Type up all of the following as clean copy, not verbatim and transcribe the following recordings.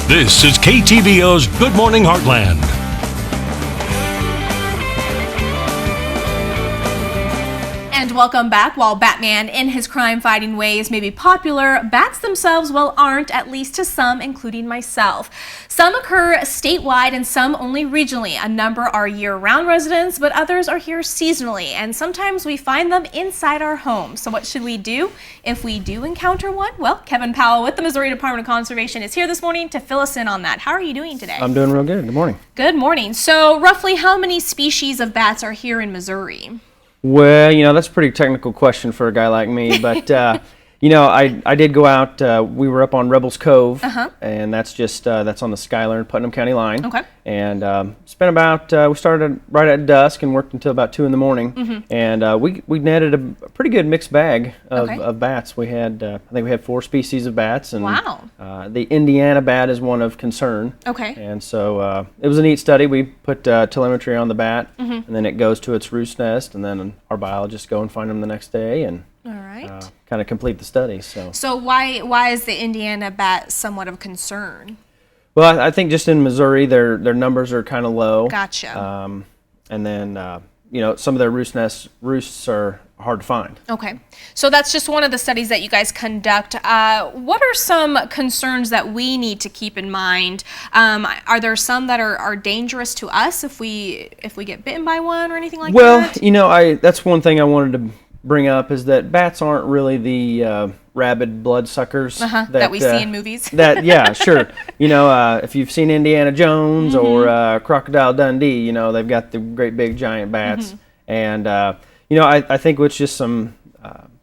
This is KTVO's Good Morning Heartland. And welcome back. While Batman in his crime-fighting ways may be popular, bats themselves, well, aren't, at least to some, including myself. Some occur statewide and some only regionally. A number are year-round residents, but others are here seasonally, and sometimes we find them inside our homes. So what should we do if we do encounter one? Well, Kevin Powell with the Missouri Department of Conservation is here this morning to fill us in on that. How are you doing today? I'm doing real good. Good morning. Good morning. So roughly how many species of bats are here in Missouri? Well, that's a pretty technical question for a guy like me, but I did go out. We were up on Rebels Cove, and that's just that's on the Schuyler and Putnam County line. Okay. And spent about we started right at dusk and worked until about 2 in the morning, and we netted a pretty good mixed bag of bats. We had I think we had 4 species of bats, and the Indiana bat is one of concern. Okay. And so it was a neat study. We put telemetry on the bat, and then it goes to its roost nest, and then our biologists go and find them the next day, and all right. Kind of complete the study. So why is the Indiana bat somewhat of concern? Well, I think just in Missouri, their numbers are kind of low. Gotcha. And then some of their roosts are hard to find. Okay, so that's just one of the studies that you guys conduct. What are some concerns that we need to keep in mind? Are there some that are dangerous to us if we get bitten by one or anything like that? Well, that's one thing I wanted to bring up is that bats aren't really the rabid bloodsuckers that we see in movies. Sure. If you've seen Indiana Jones or Crocodile Dundee, they've got the great big giant bats, and I think with just some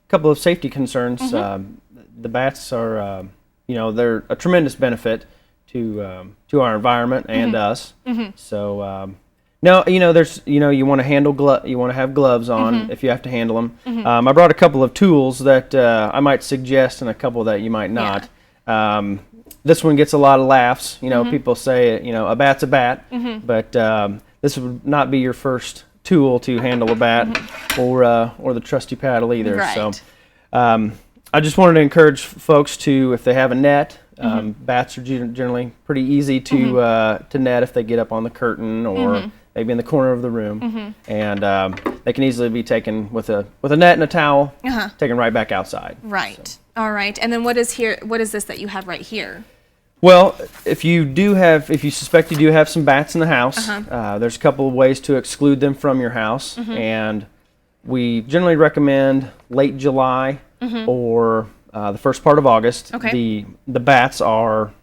couple of safety concerns, the bats are they're a tremendous benefit to our environment and us. So. No, there's you want to have gloves on if you have to handle them. I brought a couple of tools that I might suggest and a couple that you might not. This one gets a lot of laughs. People say a bat's a bat, but this would not be your first tool to handle a bat or the trusty paddle either. Right. So I just wanted to encourage folks to, if they have a net. Bats are generally pretty easy to net if they get up on the curtain or maybe in the corner of the room, and they can easily be taken with a net and a towel, taken right back outside. Right. So. All right. And then what is this that you have right here? Well, if you suspect you do have some bats in the house, there's a couple of ways to exclude them from your house, and we generally recommend late July or the first part of August. Okay. The bats are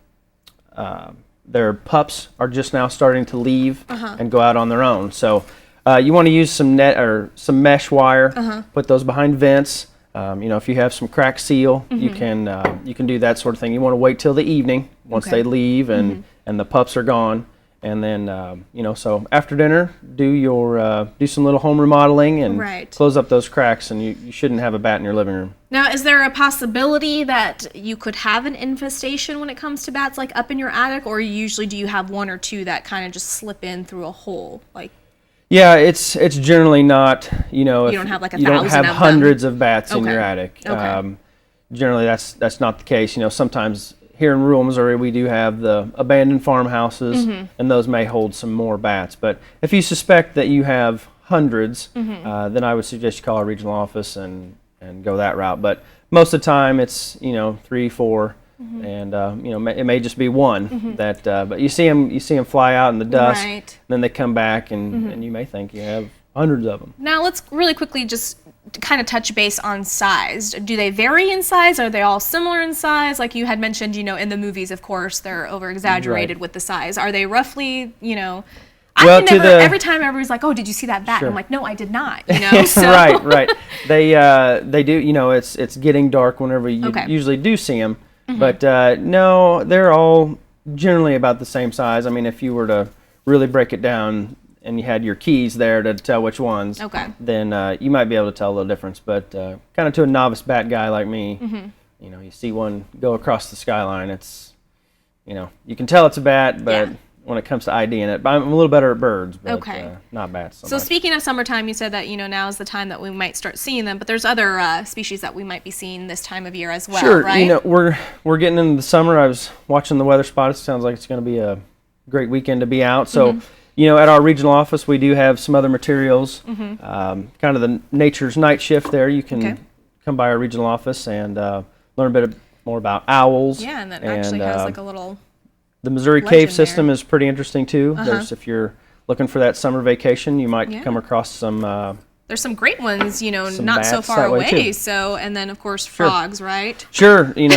their pups are just now starting to leave and go out on their own. So you want to use some net or some mesh wire. Put those behind vents. If you have some cracked seal, you can do that sort of thing. You want to wait till the evening once they leave and the pups are gone. And then, so after dinner, do some little home remodeling and close up those cracks, and you shouldn't have a bat in your living room. Now, is there a possibility that you could have an infestation when it comes to bats, like up in your attic, or usually do you have one or two that kind of just slip in through a hole? Yeah, it's generally not, you don't have like 1,000 you don't have hundreds of bats in your attic. Okay. Generally, that's not the case. Sometimes here in rural Missouri, we do have the abandoned farmhouses, and those may hold some more bats. But if you suspect that you have hundreds, then I would suggest you call our regional office and go that route. But most of the time, it's 3, 4, and it may just be one that. But you see them fly out in the dust, and then they come back, and you may think you have hundreds of them. Now let's really quickly just kind of touch base on size. Do they vary in size? Are they all similar in size? Like you had mentioned, in the movies, of course, they're over-exaggerated with the size. Are they roughly, every time everybody's like, oh, did you see that bat? Sure. And I'm like, no, I did not, So. Right. They do, it's getting dark whenever you usually do see them. But no, they're all generally about the same size. I mean, if you were to really break it down, and you had your keys there to tell which ones, then you might be able to tell a little difference. But kind of to a novice bat guy like me, you see one go across the skyline, it's, you can tell it's a bat, but when it comes to IDing it. But I'm a little better at birds, but Okay. not bats. So much. speaking of summertime, you said that now is the time that we might start seeing them, but there's other species that we might be seeing this time of year as well, Sure, right? we're getting into the summer. I was watching the weather spot. It sounds like it's going to be a great weekend to be out. So, at our regional office, we do have some other materials. Kind of the Nature's Night Shift there. You can come by our regional office and learn a bit more about owls. Yeah, and that actually has like a little. The Missouri cave system is pretty interesting too. If you're looking for that summer vacation, you might come across some. There's some great ones, not so bats far that way, away. too. So, and then of course frogs, right? Sure, and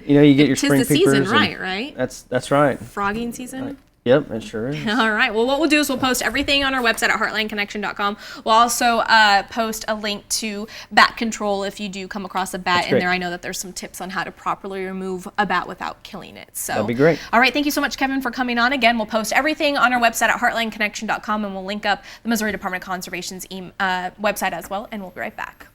you get your spring Tis the peepers. season, right? That's right. Frogging season. Yep, it sure is. All right. Well, what we'll do is we'll post everything on our website at heartlandconnection.com. We'll also post a link to bat control if you do come across a bat in there. I know that there's some tips on how to properly remove a bat without killing it. So that'd be great. All right. Thank you so much, Kevin, for coming on. Again, we'll post everything on our website at heartlandconnection.com, and we'll link up the Missouri Department of Conservation's website as well, and we'll be right back.